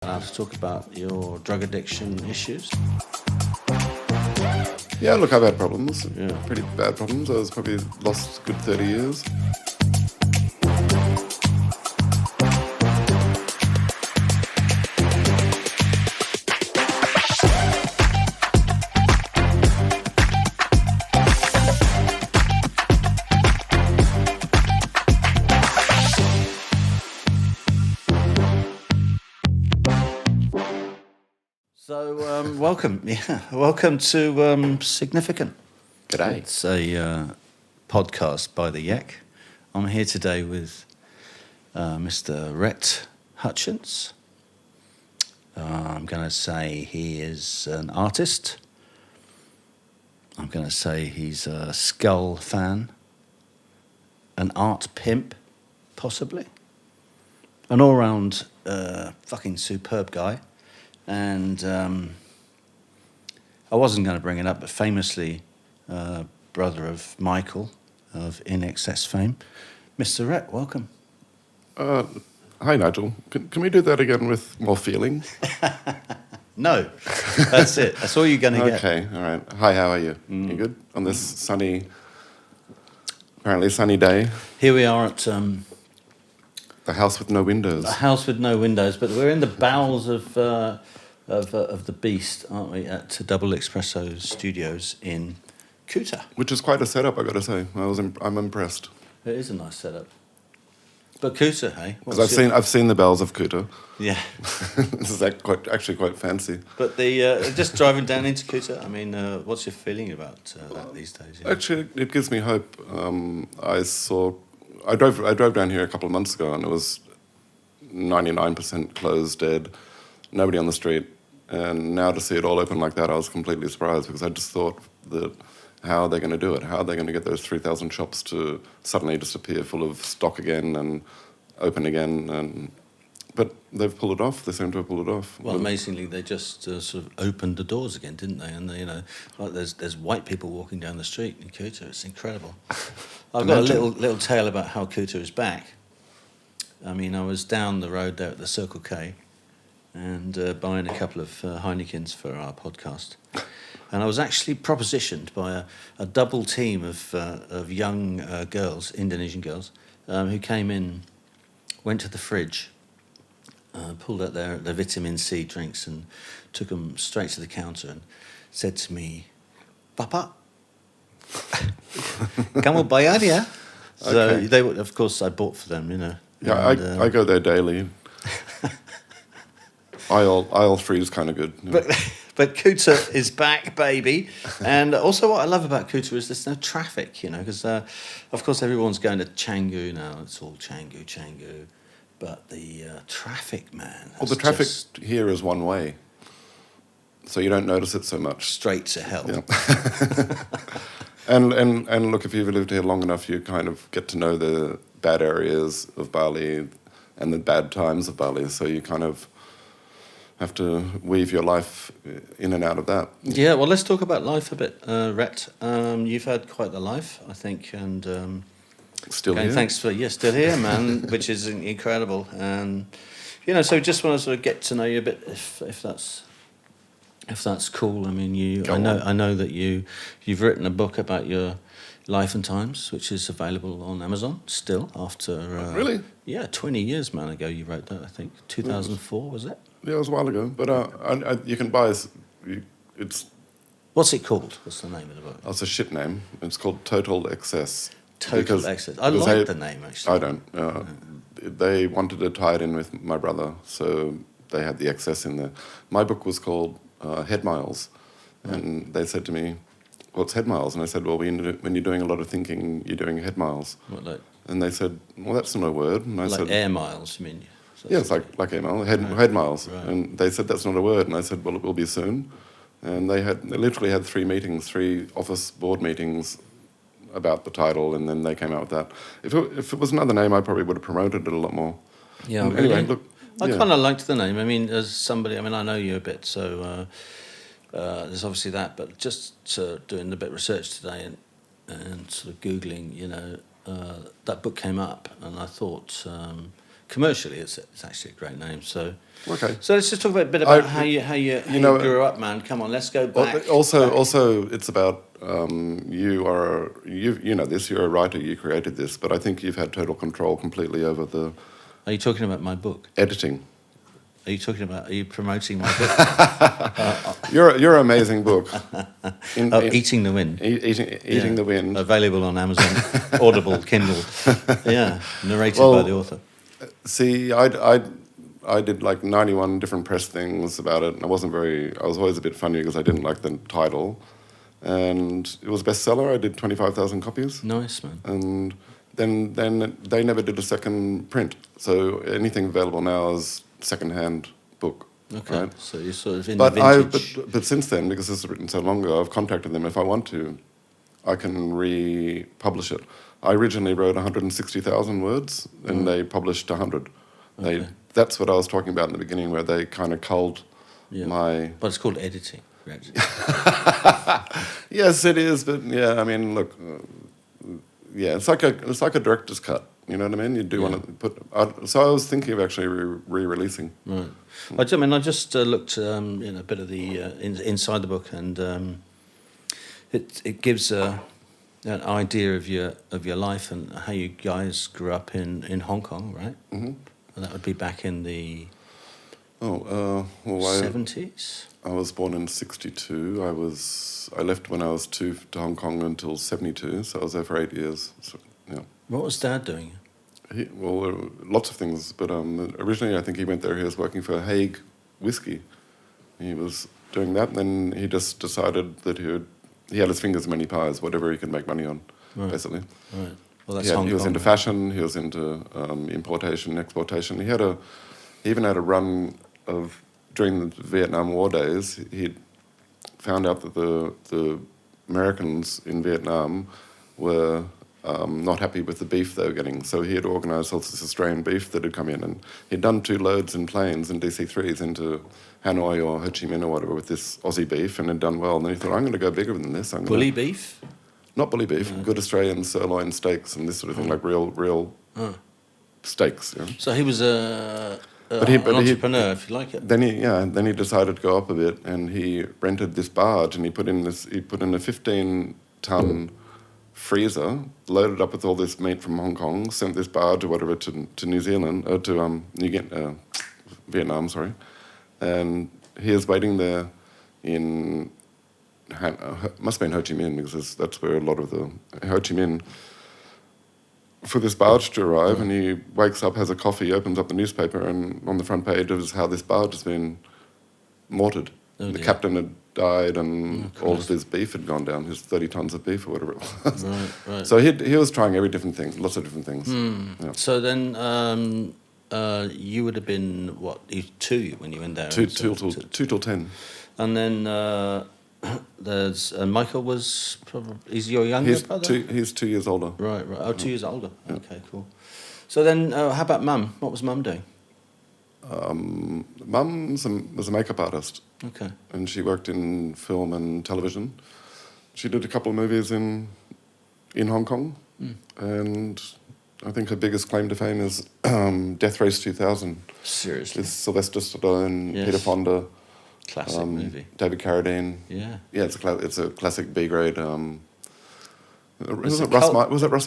To talk about your drug addiction issues. Yeah, look, I've had problems. Yeah. Pretty bad problems. I was probably lost a good 30 years. So, welcome to Significant. G'day. It's a podcast by the Yak. I'm here today with Mr. Rhett Hutchence. I'm going to say he is an artist. I'm going to say he's a Skull fan, an art pimp, possibly, an all-round fucking superb guy. And I wasn't going to bring it up, but famously, brother of Michael of INXS fame, Mr. Rhett, welcome. Hi, Nigel. Can we do that again with more feeling? No, that's it. That's all you're going to get. Okay, all right. Hi, how are you? You good? On this apparently sunny day. Here we are at The house with no windows. a house with no windows, but we're in the bowels of the beast, aren't we? At Double Espresso Studios in Kuta. Which is quite a setup, I got to say. I'm impressed. It is a nice setup. But Kuta, hey? Because I've seen the bells of Kuta. Yeah. This is actually quite fancy. But the just driving down into Kuta, I mean, what's your feeling about that these days? You know? Actually, it gives me hope. I drove down here a couple of months ago, and it was 99% closed, dead, nobody on the street. And now to see it all open like that, I was completely surprised, because I just thought that how are they going to do it? How are they going to get those 3,000 shops to suddenly just appear full of stock again and open again? But they've pulled it off. They seem to have pulled it off. Well, amazingly, they just sort of opened the doors again, didn't they? And like there's white people walking down the street in Kuta. It's incredible. I've got a little tale about how Kuta is back. I mean, I was down the road there at the Circle K, and buying a couple of Heinekens for our podcast. And I was actually propositioned by a double team of young girls, Indonesian girls, who came in, went to the fridge, pulled out their vitamin C drinks and took them straight to the counter and said to me, "Papa, kamu bayar ya?" So Okay. they, of course, I bought for them, you know. Yeah, And, I go there daily. Aisle 3 is kind of good. Yeah. But Kuta is back, baby. And also what I love about Kuta is there's no traffic, you know, because, of course, everyone's going to Canggu now. It's all Canggu. But the traffic, man. Well, the traffic here is one way, so you don't notice it so much. Straight to hell. Yeah. And look, if you've lived here long enough, you kind of get to know the bad areas of Bali and the bad times of Bali, so you kind of have to weave your life in and out of that. Yeah, well, let's talk about life a bit, Rhett. You've had quite the life, I think, and Still here. thanks for still here, man, which is incredible. And so just want to sort of get to know you a bit, if that's cool. I mean, I know that you've written a book about your life and times, which is available on Amazon still after Really? Yeah, 20 years, man, ago you wrote that. I think 2004 was it? Yeah, it was a while ago, but you can buy it's. What's it called? What's the name of the book? It's a shit name. It's called Total Excess. Total Excess. I like the name, actually. I don't. They wanted to tie it in with my brother, so they had the excess in there. My book was called Head Miles, and they said to me, "What's head miles?" And I said, "Well, when you're doing a lot of thinking, you're doing head miles." What, like And they said, "Well, that's not a word." And I said, air miles, you mean? So "Yeah, it's like air mile, head miles." Right. And they said, "That's not a word." And I said, "Well, it will be soon." And they literally had 3 office board meetings about the title, and then they came out with that. If it was another name, I probably would have promoted it a lot more. Yeah, Anyway, really? look. I Yeah. kind of liked the name. I mean, as somebody, I know you a bit, so there's obviously that. But just doing a bit of research today and sort of Googling, that book came up, and I thought commercially, it's actually a great name. So, Okay. so let's just talk a bit about how you grew up, man. Come on, let's go back. Also, it's about you know this. You're a writer. You created this, but I think you've had total control completely over the. Are you talking about my book? Editing. Are you promoting my book? Your amazing book. Eating the Wind. Eating the Wind. Available on Amazon, Audible, Kindle. Yeah, narrated by the author. See, I did like 91 different press things about it, and I was always a bit funny because I didn't like the title. And it was a bestseller. I did 25,000 copies. Nice, man. And then they never did a second print. So anything available now is second-hand book. Okay, right? so you're sort of in the vintage. But since then, because this is written so long ago, I've contacted them. If I want to, I can republish it. I originally wrote 160,000 words, and they published 100. Okay. That's what I was talking about in the beginning, where they kind of culled my... But it's called editing. Yes, it is, but yeah, I mean, look, it's like a director's cut. You know what I mean? You do want to put. So I was thinking of actually re-releasing. Right. I mean, I just looked, a bit of the inside the book, and it gives an idea of your life and how you guys grew up in Hong Kong, right? Mm-hmm. And that would be back in the 70s. I was born in 62. I left when I was 2 to Hong Kong until 72. So I was there for 8 years. So, yeah. What was Dad doing? Lots of things, but originally I think he went there. He was working for Hague Whiskey. He was doing that, and then he just decided that he had his fingers in many pies, whatever he could make money on, basically. Right. Well, that's Hong Kong. He was into fashion. He was into importation, exportation. He even had a run of during the Vietnam War days. He found out that the Americans in Vietnam were not happy with the beef they were getting. So he had organised all this Australian beef that had come in, and he'd done 2 loads in planes in DC-3s into Hanoi or Ho Chi Minh or whatever with this Aussie beef, and had done well. And then he thought, I'm going to go bigger than this. Bully beef? Not bully beef, good Australian sirloin steaks and this sort of thing, like real steaks. Yeah. So he was an entrepreneur, if you like it. Then he decided to go up a bit, and he rented this barge, and he put in a 15-ton freezer, loaded up with all this meat from Hong Kong, sent this barge or whatever to New Zealand, Vietnam, sorry, and he was waiting there in must have been Ho Chi Minh, because that's where a lot of the Ho Chi Minh, for this barge to arrive, and he wakes up, has a coffee, opens up the newspaper, and on the front page is how this barge has been mortared. The captain had died, and all of his beef had gone down, his 30 tons of beef or whatever it was. Right. So he was trying lots of different things. Yeah. So then you would have been, what, 2 when you went there? 2 till 10. And then there's Michael was probably, he's your younger brother? He's 2 years older. Right. Oh, 2 years older. Yeah. Okay, cool. So then how about Mum? What was Mum doing? Mum was a makeup artist. Okay. And she worked in film and television. She did a couple of movies in Hong Kong. And I think her biggest claim to fame is Death Race 2000. Seriously? With Sylvester Stallone, Peter Fonda. Classic movie. David Carradine. Yeah. Yeah, it's a classic B-grade. Was it Russ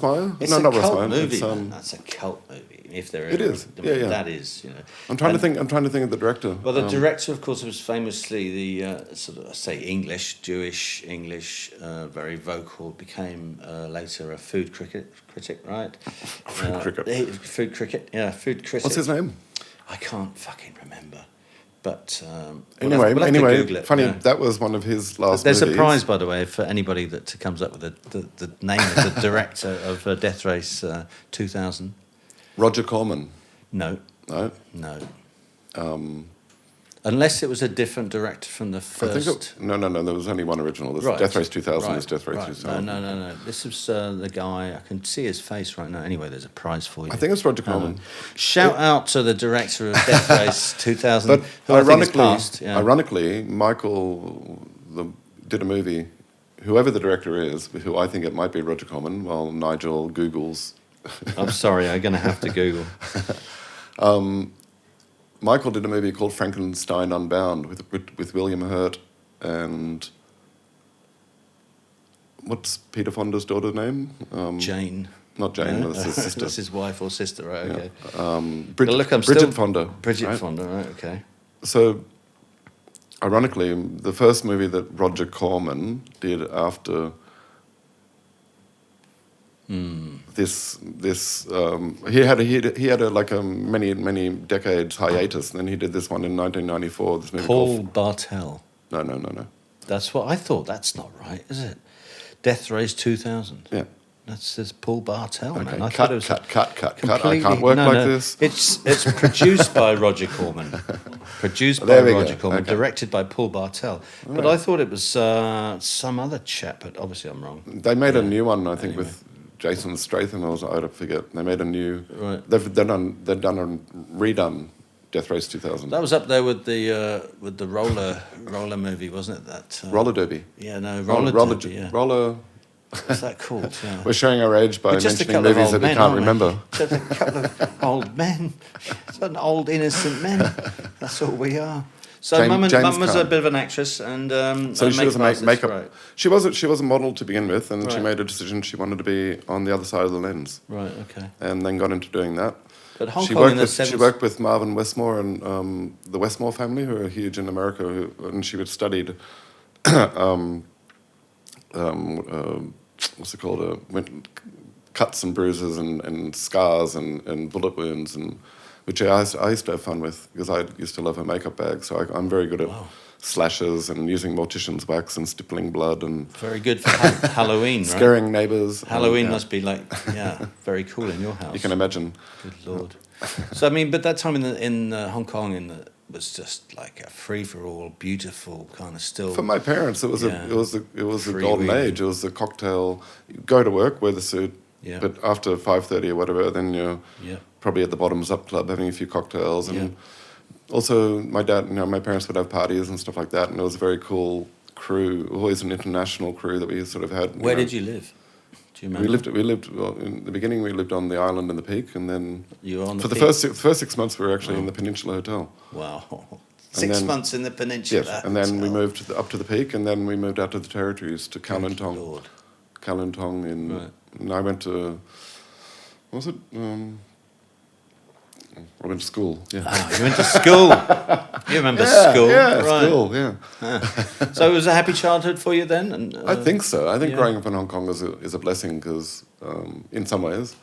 Meyer? It's not a Russ cult Meyer. movie. That's a cult movie. If there is. It is. Yeah. That is, I'm trying to think of the director. Well, the director, of course, was famously the sort of, Jewish English, very vocal. Became later a food critic, right? Food cricket. Food critic. What's his name? I can't fucking remember. But anyway, funny. Yeah. That was one of his last. There's movies. a prize, by the way, for anybody that comes up with the name of the director of Death Race 2000. Roger Corman. No. No. Unless it was a different director from the first. No. There was only one original. Right. Death Race 2000 is Death Race 2000. No. This was the guy. I can see his face right now. Anyway, there's a prize for you. I think it's Roger Corman. Shout out to the director of Death Race 2000. But who ironically, Michael did a movie. Whoever the director is, who I think it might be Roger Corman, while Nigel Googles. I'm sorry, I'm going to have to Google. Michael did a movie called Frankenstein Unbound with William Hurt and what's Peter Fonda's daughter's name? Jane. Not Jane, No? that's his sister. That's his wife or sister, right? Yeah. Okay. Bridget still Fonda. Bridget right? Fonda, right? Okay. So, ironically, the first movie that Roger Corman did after this he had a like a many decades hiatus, and then he did this one in 1994. This movie Paul called Bartel. No. That's what I thought. That's not right, is it? Death Race 2000. Yeah. That's Paul Bartel, Okay. man. I thought it was Cut. I completely- can't work like this. It's produced by Roger Corman. Produced by There we go. Roger Corman, Okay. directed by Paul Bartel. But I thought it was some other chap, but obviously I'm wrong. They made a new one, I think, with Jason Statham. I don't forget. They made a new. Right. They've done a redone Death Race 2000. That was up there with the roller movie, wasn't it? That Roller Derby. Yeah, no, Roller. Derby, yeah. Roller. What's that called? Yeah. We're showing our age by We're just a mentioning couple of movies old that we men, can't aren't we? remember. Just a couple of old men. Some old innocent men. That's all we are. So James Mum was a Caan. bit of an actress, and So she was a makeup. Right. She was a model to begin with, and she Right. made a decision she wanted to be on the other side of the lens, Right. Okay. and then got into doing that. But Hong She Kong worked in the with she 70s. worked with Marvin Westmore and the Westmore family, who are huge in America, and she had studied what's it called? Cuts and bruises and scars and bullet wounds, and which I used to have fun with because I used to love her makeup bag. So I'm very good at slashes and using mortician's wax and stippling blood and Very good for Halloween, right? scaring neighbours. Halloween and, must be like very cool in your house. You can imagine. Good lord. So I mean, but that time in Hong Kong was just like a free for all, beautiful kind of still. For my parents, it was Yeah. a Free golden weed. age. It was a cocktail. You go to work, wear the suit, Yeah. but after 5:30 or whatever, then you're Yeah. probably at the Bottoms Up Club having a few cocktails. And also, my parents would have parties and stuff like that, and it was a very cool crew. Always an international crew that we sort of had. Where did you live? Do you remember? We lived well, in the beginning. We lived on the island in the Peak, and then You were on the for the Peak? first 6 months we were actually in the Peninsula Hotel. Wow. And 6 then- months in the peninsula. Yes, and then we Hotel. moved up to the Peak, and then we moved out to the territories to Kowloon Lord. Kowloon in. Right. And I went to. What was it? I went to school. Yeah. Oh, you went to school. You remember school, Yeah, right? school. Yeah. So it was a happy childhood for you then? And I think so. I think yeah. growing up in Hong Kong is a blessing because, in some ways,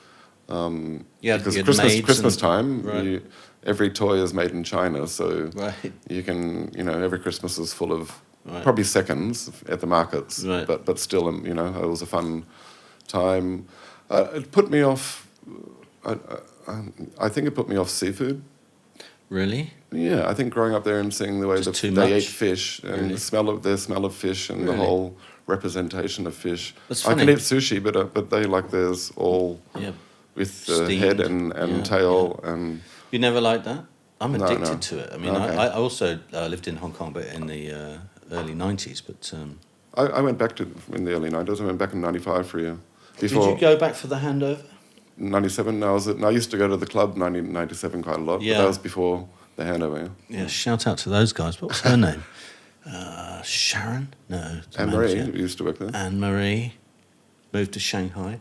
you had because maids Christmas and- time, right. every toy is made in China, so Right. you can every Christmas is full of Right. probably seconds at the markets, Right. but still it was a fun time. It put me off. I think it put me off seafood. Really? Yeah, I think growing up there and seeing the way Just that too they much? ate fish and Really? their smell of fish and the Really? whole representation of fish. That's I can funny. eat sushi, but they like theirs all Yeah. with Steamed. head and Yeah, tail and. You never liked that? I'm No, addicted no. to it. I mean, Okay. I also lived in Hong Kong, but in the early 90s. But I went back to in the early 90s. I went back in 95 for a year. did Before you go back for the handover? 97, I used to go to the club 1997 quite a lot, Yeah. but that was before the handover. Yeah. Yeah, shout out to those guys. What was her name? Sharon? No. Anne Marie used to work there. Anne-Marie moved to Shanghai.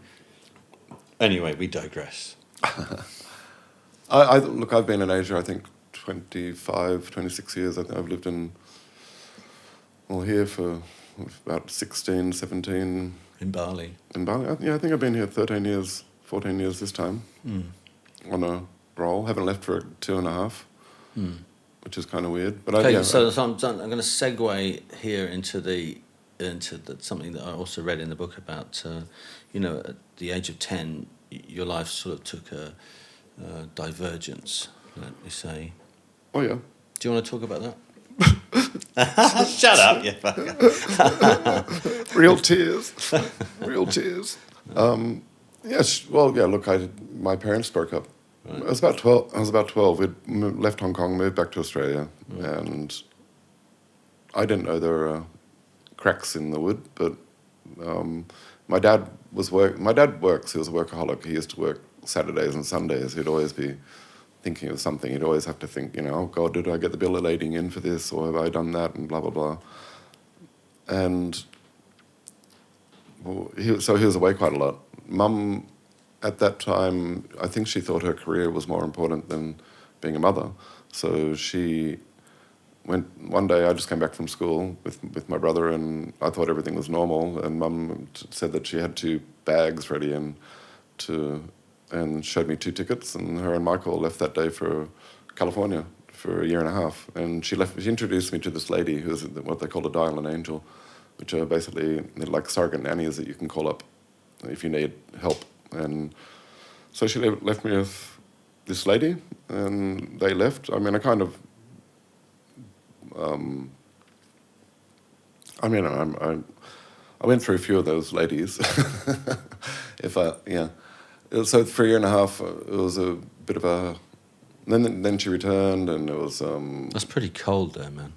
Anyway, we digress. Look, I've been in Asia, I think, 25, 26 years. I've lived here for about 16, 17 In Bali. in Bali. I think I've been here 13 years, 14 years this time on a roll. Haven't left for 2.5, which is kind of weird. But Okay, so I'm going to segue here into something that I also read in the book about, at the age of 10, your life sort of took a divergence, let me say. Oh, yeah. Do you want to talk about that? Shut up, you fucker. Real tears. Real tears. Yes, well, yeah, look, my parents broke up. Right. I was about 12. We'd left Hong Kong, moved back to Australia, and I didn't know there were cracks in the wood, but my dad works, he was a workaholic. He used to work Saturdays and Sundays. He'd always be thinking of something, he'd always have to think, oh God, did I get the bill of lading in for this, or have I done that, and blah blah blah. And so he was away quite a lot. Mum, at that time, I think she thought her career was more important than being a mother. So she went, one day I just came back from school with my brother, and I thought everything was normal, and Mum said that she had 2 bags ready and showed me 2 tickets, and her and Michael left that day for California for a year and a half. And she introduced me to this lady who's what they call a dial-in angel, which are basically like surrogate nannies that you can call up if you need help. And so she left me with this lady, and they left. I mean, I kind of, I went through a few of those ladies. So for a year and a half, it was a bit of a. Then she returned, and it was. That's pretty cold, there, man.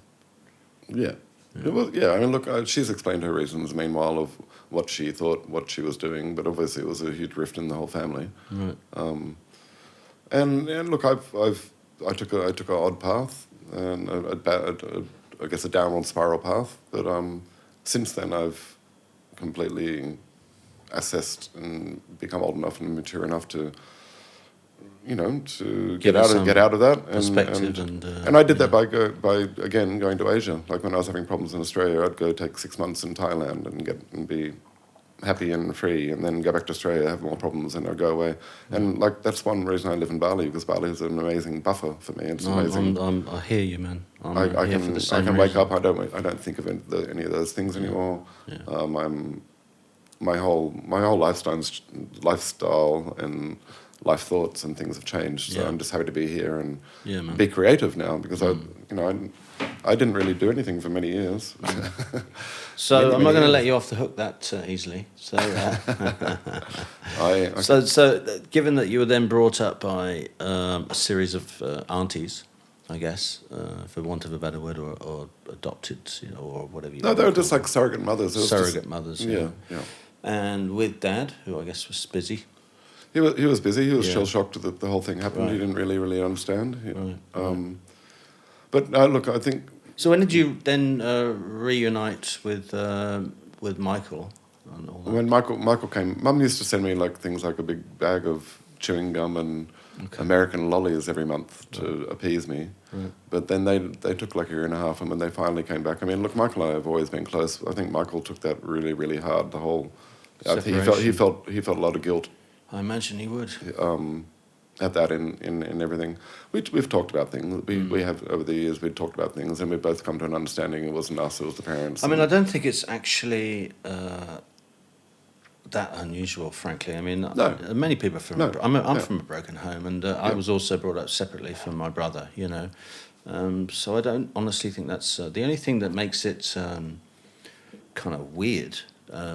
Yeah. It was, I mean, look, she's explained her reasons, meanwhile, of what she thought, what she was doing, but obviously it was a huge rift in the whole family. Right. And look, I took an odd path, and I guess a downward spiral path, but since then I've completely assessed and become old enough and mature enough to get out of that perspective and I did that by again going to Asia. Like when I was having problems in Australia, I'd go take 6 months in Thailand and be happy and free, and then go back to Australia, have more problems, and I'd go away. And like that's one reason I live in Bali, because Bali is an amazing buffer for me. It's amazing. I hear you, man. I can wake up. I don't think of any of those things anymore. Yeah. My whole lifestyle and life thoughts and things have changed. So I'm just happy to be here and be creative now, because I didn't really do anything for many years. So I'm not going to let you off the hook that easily. So, given that you were then brought up by a series of aunties, I guess, for want of a better word, or adopted, or whatever you. No, they were just like surrogate mothers. Surrogate mothers. Yeah. And with Dad, who I guess was busy. He was busy. He was shell shocked that the whole thing happened. Right. He didn't really understand. Right. But look, I think. So when did you then reunite with Michael? And all that? When Michael came, Mum used to send me like things like a big bag of chewing gum and American lollies every month to appease me. Right. But then they took like a year and a half, and when they finally came back, I mean, look, Michael and I have always been close. I think Michael took that really, really hard. The whole he felt a lot of guilt. I imagine he would. At that in everything. We've talked about things. We have, over the years, we've talked about things, and we've both come to an understanding it wasn't us, it was the parents. I mean, I don't think it's actually that unusual, frankly. I mean, many people are from... I'm from a broken home, and I was also brought up separately from my brother, So I don't honestly think that's... the only thing that makes it kind of weird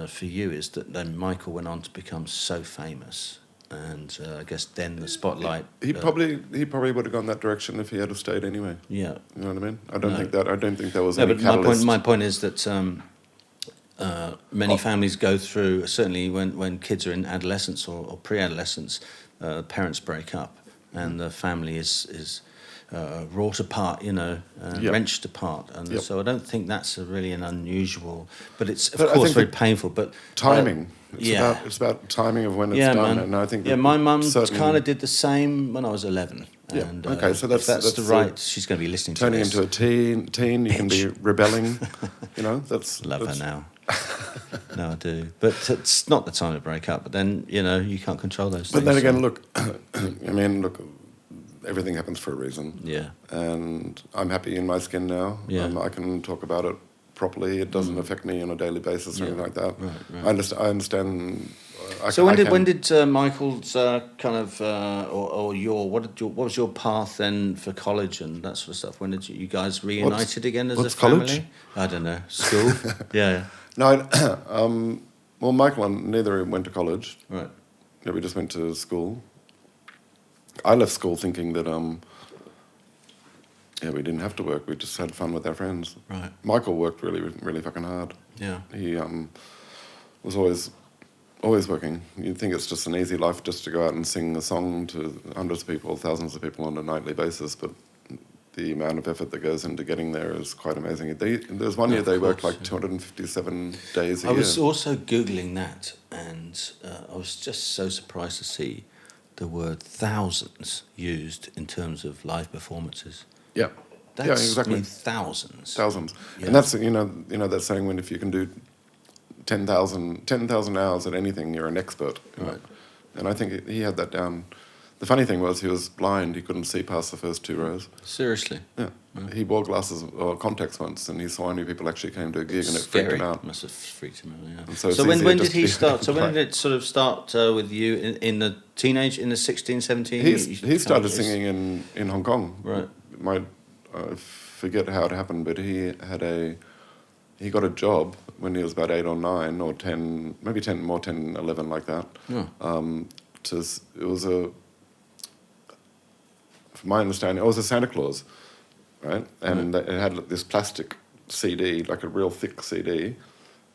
for you is that then Michael went on to become so famous, and I guess then the spotlight. He probably would have gone that direction if he had stayed anyway. Yeah, you know what I mean. I don't think that was. No, any but catalyst. My point is that many families go through, certainly when kids are in adolescence or pre-adolescence, parents break up, and the family is wrought apart, wrenched apart, and so I don't think that's really an unusual, but it's of course very painful. But timing, it's about timing of when it's done, man. And I think my mum kind of did the same when I was 11. Yeah. And, okay, so that's the right. She's going to be listening to turning this. into a teen. You can be rebelling. That's love her now. No, I do, but it's not the time to break up. But then you can't control those things. But then again, look, I mean, look. Everything happens for a reason. Yeah. And I'm happy in my skin now. Yeah. I can talk about it properly. It doesn't affect me on a daily basis or anything like that. Right. I understand. So when did Michael's kind of or what was your path then for college and that sort of stuff? When did you guys reunited again as a family? College? I don't know. School. Yeah. No. Well, Michael and neither went to college. Right. Yeah, we just went to school. I left school thinking that we didn't have to work. We just had fun with our friends. Right. Michael worked really, really fucking hard. Yeah. He was always always working. You'd think it's just an easy life just to go out and sing a song to hundreds of people, thousands of people on a nightly basis, but the amount of effort that goes into getting there is quite amazing. There's one year they worked like 257 days a year. I was also Googling that, and I was just so surprised to see the word thousands used in terms of live performances. Yeah. That's, yeah, exactly. I mean, thousands. Thousands. Yeah. And that's, you know that saying, when if you can do 10,000 hours at anything, you're an expert. Right. And I think he had that down. The funny thing was he was blind. He couldn't see past the first 2 rows. Seriously? Yeah. He wore glasses or contacts once, and he saw how many people actually came to a gig, and it Scary. freaked him out. Must have freaked him out, yeah. And so So when did he start? So blind. when did it sort of start with you in the teenage, in the 16, 17? He started singing in Hong Kong. Right. I forget how it happened, but he got a job when he was about 8 or 9 or 10, maybe 10, more 10, 11 like that. Yeah. It was from my understanding, it was a Santa Claus, right? And it had this plastic CD, like a real thick CD,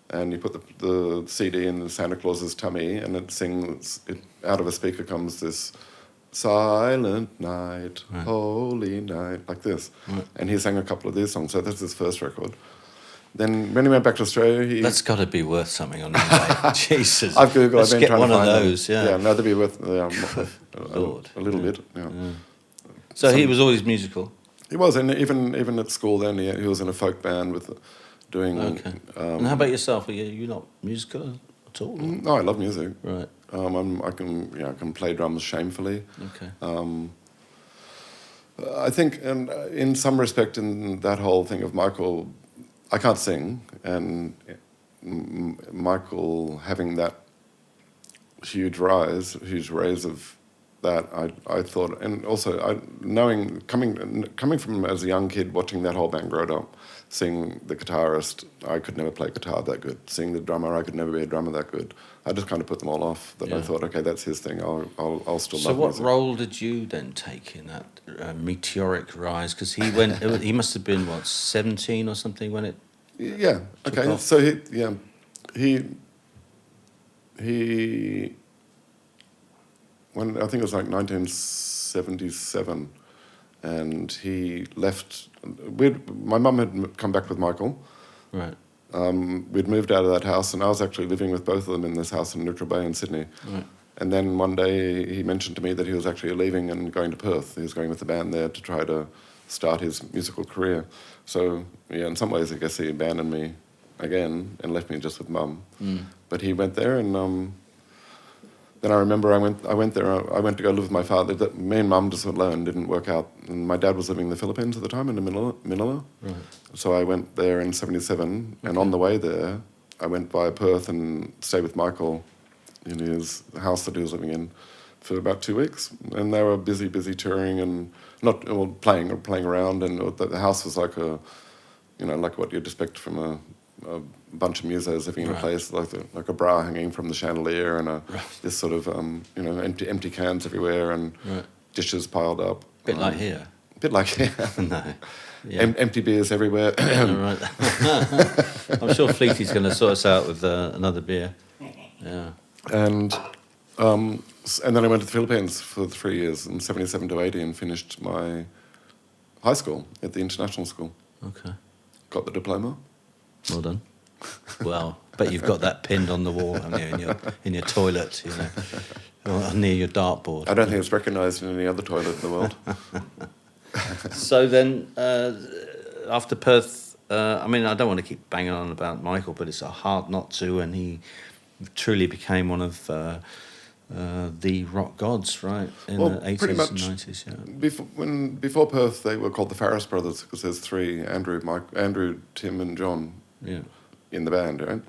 and you put the CD in Santa Claus's tummy, and it sings. Out of a speaker comes this "Silent Night, Holy Night," like this. Right. And he sang a couple of these songs. So that's his first record. Then when he went back to Australia, That's got to be worth something on eBay. Jesus. I've Googled. Let's I've been get trying one to of find those. them. Yeah. no, that'd be worth Lord. a little bit. Yeah. So he was always musical. He was, and even at school then, he was in a folk band with doing. Okay. And how about yourself? Are you not musical at all? No, I love music. Right. I can play drums shamefully. Okay. I think, and in some respect, in that whole thing of Michael, I can't sing, and Michael having that huge raise of that, I thought, and also coming from as a young kid, watching that whole band grow up, seeing the guitarist, I could never play guitar that good. Seeing the drummer, I could never be a drummer that good. I just kind of put them all off. That I thought, okay, that's his thing. I'll still love music. So what role did you then take in that meteoric rise? Because he must have been 17 or something when it. Yeah. Okay. off. So he when I think it was like 1977, and he left. My mum had come back with Michael. Right. We'd moved out of that house, and I was actually living with both of them in this house in Neutral Bay in Sydney. Right. And then one day he mentioned to me that he was actually leaving and going to Perth. He was going with the band there to try to start his musical career. So, yeah, in some ways, I guess he abandoned me again and left me just with Mum. But he went there, and then I remember I went there. I went to go live with my father. Me and Mum just alone didn't work out. And my dad was living in the Philippines at the time, in Manila. Right. So I went there in '77, and on the way there, I went via Perth and stayed with Michael in his house that he was living in for about 2 weeks. And they were busy touring and playing around. And the house was like like what you'd expect from a bunch of musos living in a place, like a bra hanging from the chandelier, and this sort of empty cans everywhere, and dishes piled up. Bit like here. Bit like here. No. Yeah. Empty beers everywhere. Right. I'm sure Fleety's going to sort us out with another beer. Yeah. And then I went to the Philippines for 3 years, in '77 to '80, and finished my high school at the international school. Okay. Got the diploma. Well done. Well, but you've got that pinned on the wall, haven't you, in your toilet, or near your dartboard. I don't think it's recognised in any other toilet in the world. So then, after Perth, I don't want to keep banging on about Michael, but it's hard not to, and he truly became one of the rock gods, right, in the 80s and 90s. Yeah. Before Perth, they were called the Farris Brothers, because there's 3, Andrew, Tim and John, in the band, right?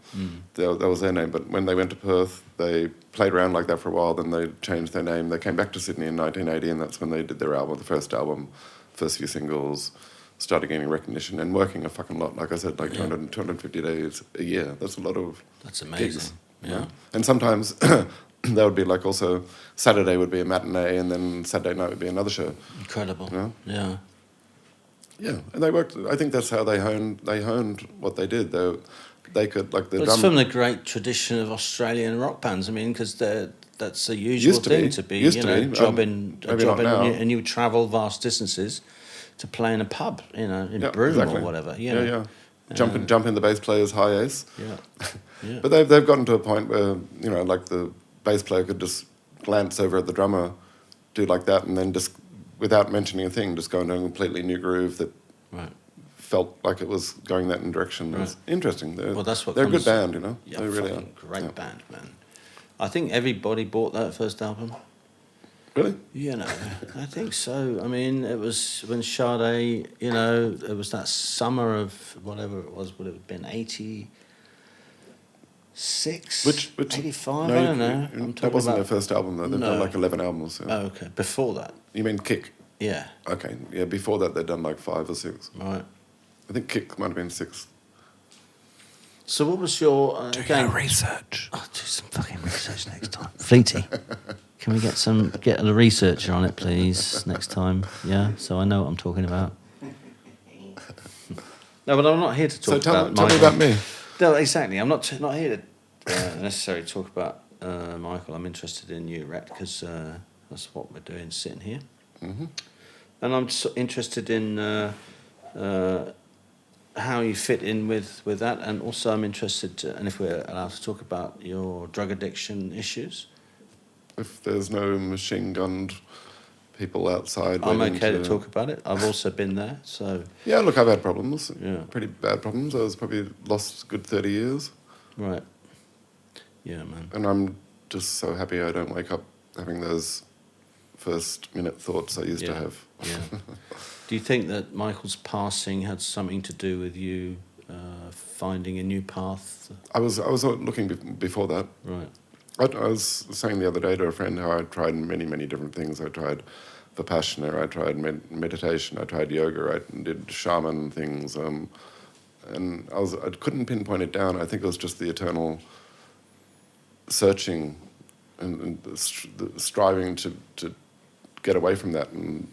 That was their name. But when they went to Perth, they played around like that for a while, then they changed their name. They came back to Sydney in 1980, and that's when they did their album, the first album, first few singles, started gaining recognition and working a fucking lot. Like I said, 250 days a year. That's a lot of That's amazing. gigs. Yeah. And sometimes that would be like also Saturday would be a matinee, and then Saturday night would be another show. Incredible. You know? Yeah. Yeah, and they worked. I think that's how they honed what they did. they could, like the But it's from the great tradition of Australian rock bands. I mean, because that's a usual thing to be, Used you to know, be. jobbing, Maybe not now. and you would travel vast distances to play in a pub, you know, in Yeah, Broome exactly. or whatever. You Yeah, know. yeah. Jump in the bass player's high ace. Yeah, yeah. But they've gotten to a point where, you know, like the bass player could just glance over at the drummer, do like that, and then just, without mentioning a thing, just go into a completely new groove that Right. felt like it was going that in direction. It was interesting. Well, that's what they're a good comes- band, you know. Yeah, They really are. fucking great Yeah. band, man. I think everybody bought that first album. Really? You know, I think so. I mean, it was when Sade, you know, it was that summer of whatever it was, would it have been 86? Which 85? No, I don't know. that wasn't about, their first album though. They've done No. like 11 albums. Yeah. Oh, okay. Before that. You mean Kick? Yeah. Okay, yeah. Before that, they'd done like 5 or 6. Right. I think Kick might have been 6. So what was your research. I'll do some fucking research next time. Fleety, can we get a researcher on it, please, next time? Yeah, so I know what I'm talking about. No, but I'm not here to talk So about tell me Michael. about me. No, exactly. I'm not here to necessarily talk about Michael. I'm interested in you, Rhett, because that's what we're doing, sitting here. Mm-hmm. And I'm interested in how you fit in with that, and also I'm interested, and if we're allowed to talk about your drug addiction issues. If there's no machine-gunned people outside, I'm waiting okay to talk about it. I've also been there, so Yeah, look, I've had problems. Yeah. Pretty bad problems. I was probably lost a good 30 years, right. Yeah, man. and I'm just so happy I don't wake up having those first-minute thoughts I used to Yeah. have. Yeah. Do you think that Michael's passing had something to do with you finding a new path? I was looking before that. Right. I was saying the other day to a friend how I tried many, many different things. I tried Vipassana, I tried meditation, I tried yoga, I did shaman things, and I couldn't pinpoint it down. I think it was just the eternal searching and the striving to get away from that. And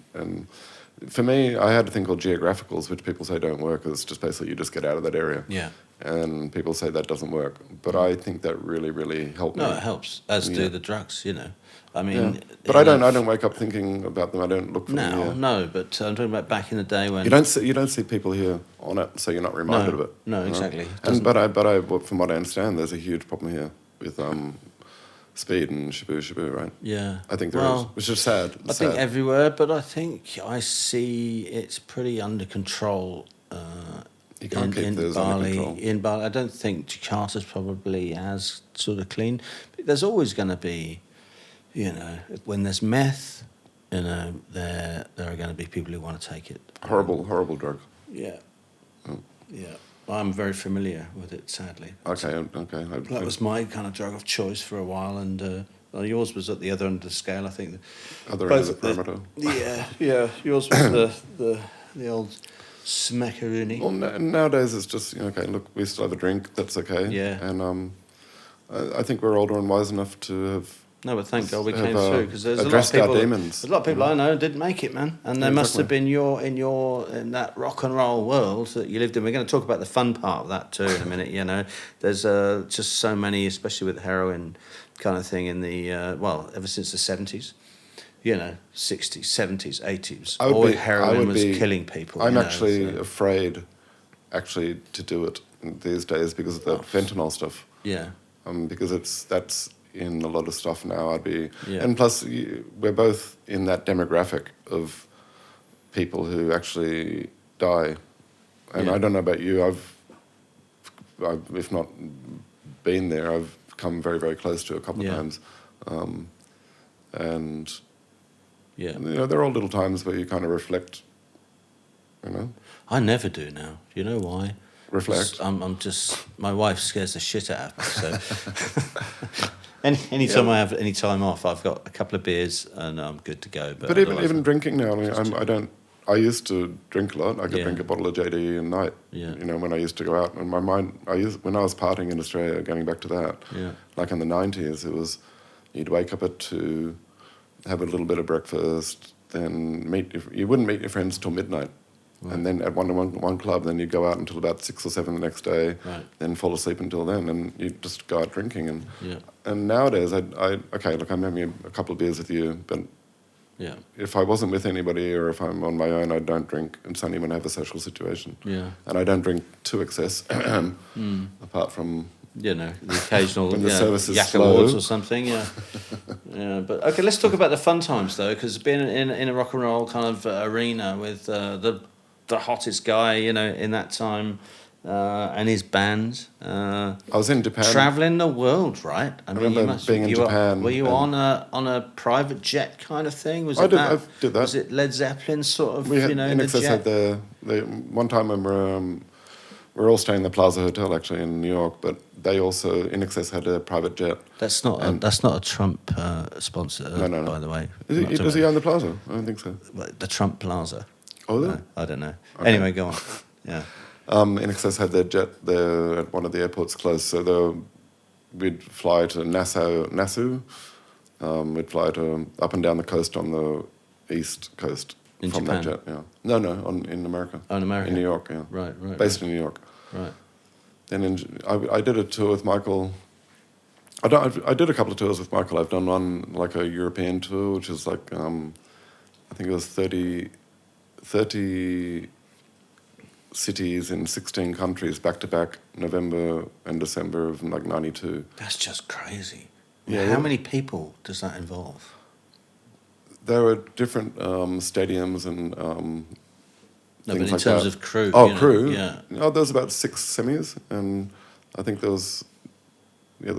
for me, I had a thing called geographicals, which people say don't work. It's just basically you just get out of that area. Yeah. And people say that doesn't work. But I think that really, really helped me. No, it helps, as do the drugs, you know. I mean... Yeah. But I don't wake up thinking about them. I don't look for them here. No, but I'm talking about back in the day when... You don't see people here on it, so you're not reminded of it. No, you know? exactly. But I, from what I understand, there's a huge problem here with speed and shabu, right? Yeah. I think there is, which is sad. I think everywhere, but I think I see it's pretty under control You can't keep those under control. In Bali, I don't think Jakarta's probably as sort of clean. But there's always going to be, you know, when there's meth, you know, there are going to be people who want to take it. Horrible drug. Yeah. Yeah. I'm very familiar with it, sadly. Okay. That was my kind of drug of choice for a while, and yours was at the other end of the scale, I think. Other end of the perimeter. Yeah. Yours was the old smackaroonie. Well, nowadays it's just, okay, look, we still have a drink, that's okay. Yeah. And I think we're older and wise enough to have... No, but thank God we have, came through, because there's a lot of addressed people. our demons. There's a lot of people I know didn't make it, man, and there must have been in that rock and roll world that you lived in. We're going to talk about the fun part of that too in a minute. You know, there's just so many, especially with heroin kind of thing in the ever since the 70s. You know, 60s, 70s, 80s. Heroin was killing people. I'm afraid, to do it these days because of the fentanyl stuff. Yeah. Because that's in a lot of stuff now. And plus we're both in that demographic of people who actually die. And I don't know about you. I've if not been there, I've come very, very close to a couple of times. And you know, there are all little times where you kind of reflect. You know, I never do now. Do you know why? Reflect. I'm just, my wife scares the shit out of me. So anytime I have any time off, I've got a couple of beers and I'm good to go. But even drinking now, I used to drink a lot. I could drink a bottle of JD a night. Yeah. You know, when I used to go out, and my mind, when I was partying in Australia, going back to that, like in the 90s, it was you'd wake up at 2, have a little bit of breakfast, then you wouldn't meet your friends till midnight. And then at one club, then you go out until about 6 or 7 the next day, then fall asleep until then, and you just go out drinking. And nowadays, okay, look, I'm having a couple of beers with you, but if I wasn't with anybody or if I'm on my own, I don't drink. It's only when I have a social situation. And I don't drink to excess, apart from the occasional when the service is Yak slow. Awards or something. But okay, let's talk about the fun times though, because being in a rock and roll kind of arena with the hottest guy, in that time. And his band. I was in Japan. Traveling the world, right? I remember being in Japan. Were you on a private jet kind of thing? I did that. Was it Led Zeppelin sort of? We had, in the INXS jet? had the one time when we were all staying in the Plaza Hotel actually in New York, but they also INXS had a private jet. That's not a Trump sponsor. No. By the way, Does he own the Plaza? I don't think so. The Trump Plaza. Oh, no, I don't know. Okay. Anyway, go on. Yeah. INXS had their jet there at one of the airports close, so we'd fly to Nassau. We'd fly up and down the coast on the east coast in from Japan? that jet. Yeah, in America. Oh, in America. In New York, yeah. Right. Based in New York. Right. Then I did a tour with Michael. I did a couple of tours with Michael. I've done one like a European tour, which is like I think it was 30 cities in 16 countries back to back, November and December of like '92. That's just crazy. Yeah. How many people does that involve? There were different stadiums and no, but things in like terms that. of crew. Crew. Yeah. Oh, there was about 6 semis, and I think there was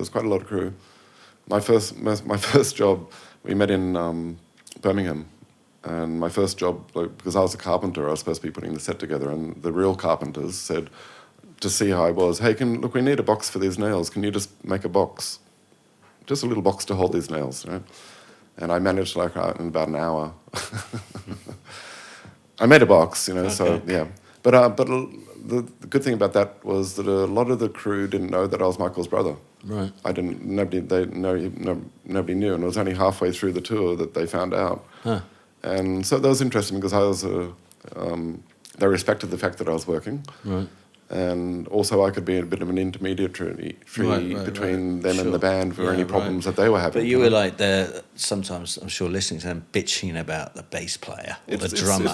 quite a lot of crew. My first job, we met in Birmingham. And my first job, because I was a carpenter, I was supposed to be putting the set together, and the real carpenters said, to see how I was, hey, we need a box for these nails. Can you just make a box? Just a little box to hold these nails, right? And I managed in about an hour. I made a box, Okay. So yeah. But the good thing about that was that a lot of the crew didn't know that I was Michael's brother. Right. Nobody knew, and it was only halfway through the tour that they found out. Huh. And so that was interesting because they respected the fact that I was working. Right. And also I could be a bit of an intermediary between them and the band for any problems that they were having. But you were like there sometimes, I'm sure, listening to them bitching about the bass player or the drummer.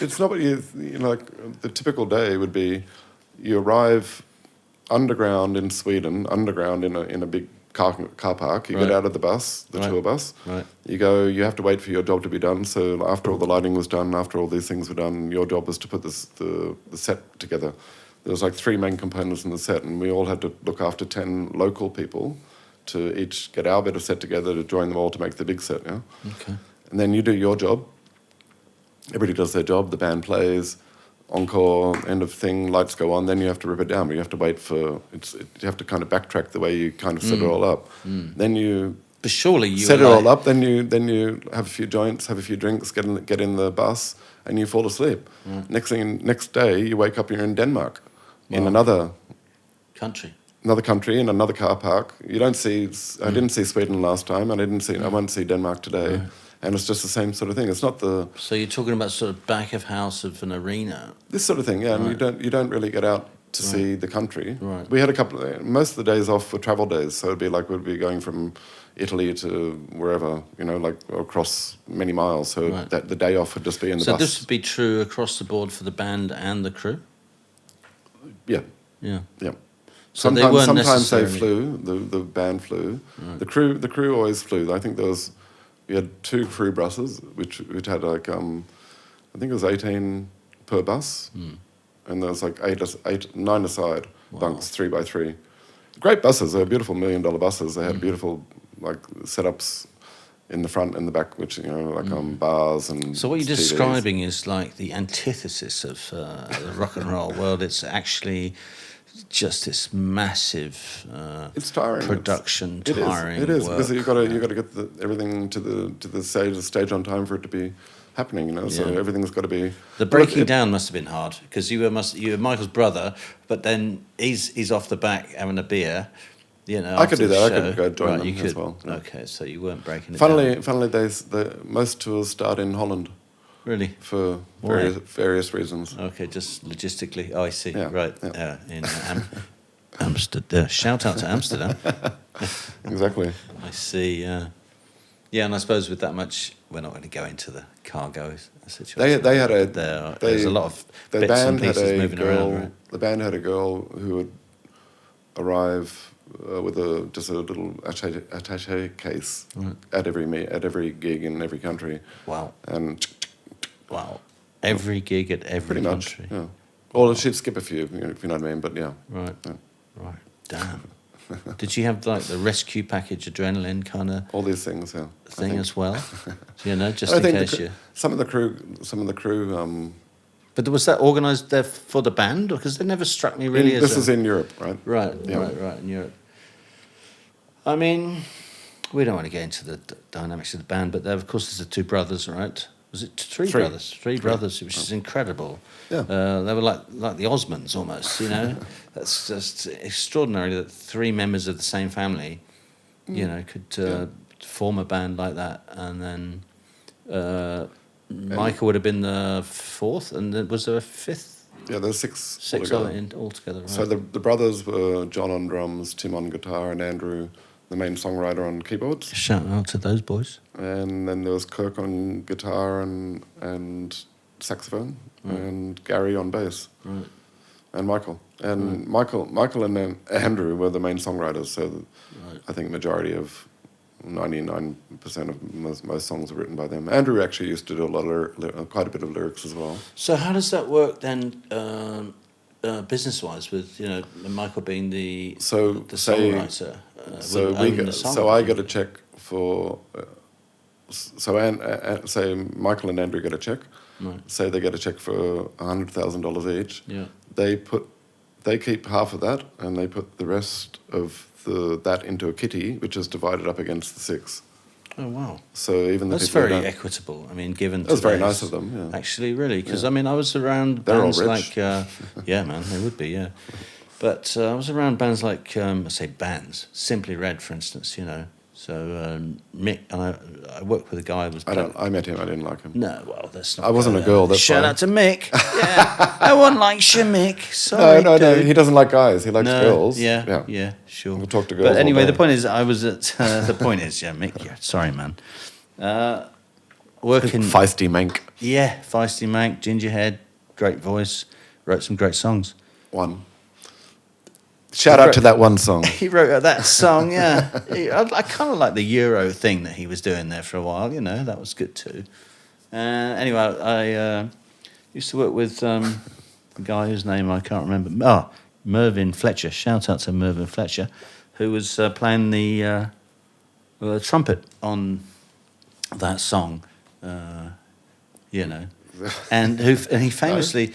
It's not what you like. The typical day would be you arrive underground in Sweden, in a big car park. You get out of the bus, the tour bus. Right. You have to wait for your job to be done. So after all the lighting was done, after all these things were done, your job was to put the set together. There was like 3 main components in the set, and we all had to look after 10 local people to each get our bit of set together to join them all to make the big set. Yeah. Okay. And then you do your job. Everybody does their job. The band plays. Encore, end of thing, lights go on, then you have to rip it down, but you have to wait you have to kind of backtrack the way you kind of set it all up. Then you but surely you set it all up, then you have a few joints, have a few drinks, get in the bus, and you fall asleep. Next day, you wake up, you're in Denmark, in another country, in another car park. You don't see, I didn't see Sweden last time, and I won't see Denmark today. Right. And it's just the same sort of thing. It's not the... So you're talking about sort of back of house of an arena? This sort of thing, yeah. Right. And you don't really get out to see the country. Right. We had most of the days off were travel days. So it'd be like we'd be going from Italy to wherever, like across many miles. So that the day off would just be in the bus. So this would be true across the board for the band and the crew? Yeah. Yeah. Yeah. So sometimes they flew, the band flew. Right. The crew always flew. I think we had 2 crew buses, which had like, I think it was 18 per bus. And there was like 9 aside bunks, 3 by 3. Great buses. They were beautiful $1 million buses. They had beautiful like setups in the front and the back, which, bars and So what you're TVs. describing is like the antithesis of the rock and roll world. It's actually just this massive it's tiring. Production, tiring It is work. because you've got to get everything to the stage on time for it to be happening. So everything's got to be. The breaking down must have been hard because you were Michael's brother, but then he's off the back having a beer. I could do that. Show. I could go join them you could. as well. Yeah. Okay, so you weren't breaking it down. Funnily, most tours start in Holland. Really? for Why? various reasons. Okay, just logistically. Oh, I see. Yeah, Right. yeah. In Amsterdam. Shout out to Amsterdam. Exactly. I see. Yeah, and I suppose with that much, we're not going to go into the cargo situation. They had a there's a lot of the bits and band had pieces a moving girl. around, right? The band had a girl who would arrive with just a little attaché case at every gig in every country. Wow. And Wow. Every gig at every pretty much, country. yeah. Or she'd skip a few, if you know what I mean. But yeah, Right. yeah. Right. Damn. Did she have like the rescue package adrenaline kind of All these things, yeah. thing as well? You know, just I in think case you. some of the crew. But was that organised there for the band? Because they never struck me really as. This is in Europe, right? Right, Yeah. right, in Europe. I mean, we don't want to get into the dynamics of the band, but there, of course, there's the two brothers, right? Was it three brothers? Three brothers, which is incredible. Yeah. They were like the Osmonds almost, you know? That's just extraordinary that three members of the same family, you know, could form a band like that. And then Michael would have been the fourth, and then was there a fifth? Yeah, there's six Altogether, right? So the brothers were John on drums, Tim on guitar, and Andrew, the main songwriter, on keyboards. Shout out to those boys. And then there was Kirk on guitar and saxophone, and Gary on bass, and Michael. And Michael and then Andrew were the main songwriters. So I think majority of 99% of most songs are written by them. Andrew actually used to do quite a bit of lyrics as well. So how does that work then, business-wise, with Michael being the songwriter? I get a check for. Say Michael and Andrew get a check. Right. Say they get a check for $100,000 each. Yeah. They keep half of that, and they put the rest of that into a kitty, which is divided up against the six. Oh wow! So even the that's people very equitable. I mean, given that's very nice of them. Yeah. Actually, really, because I mean, I was around They're bands all rich. like, yeah, man, they would be, yeah. But I was around bands like, I say bands, Simply Red, for instance. You know, so Mick, and I worked with a guy who was. I met him. I didn't like him. No, well, that's not. I wasn't a girl. That's Shout why. out to Mick. Yeah, no one likes you, Mick. Sorry, No. dude. He doesn't like guys. He likes girls. Yeah, sure. We'll talk to girls. But anyway, all day. the point is, I was at. The point is, yeah, Mick. Yeah, sorry, man. Working. Feisty Mank. Yeah, feisty Mank, Gingerhead, great voice, wrote some great songs. One. Shout out to that one song. He wrote that song, yeah. I kind of like the Euro thing that he was doing there for a while, you know, that was good too. Anyway, I used to work with a guy whose name I can't remember. Mervyn Fletcher, shout out to Mervyn Fletcher, who was playing the trumpet on that song, you know, and he famously...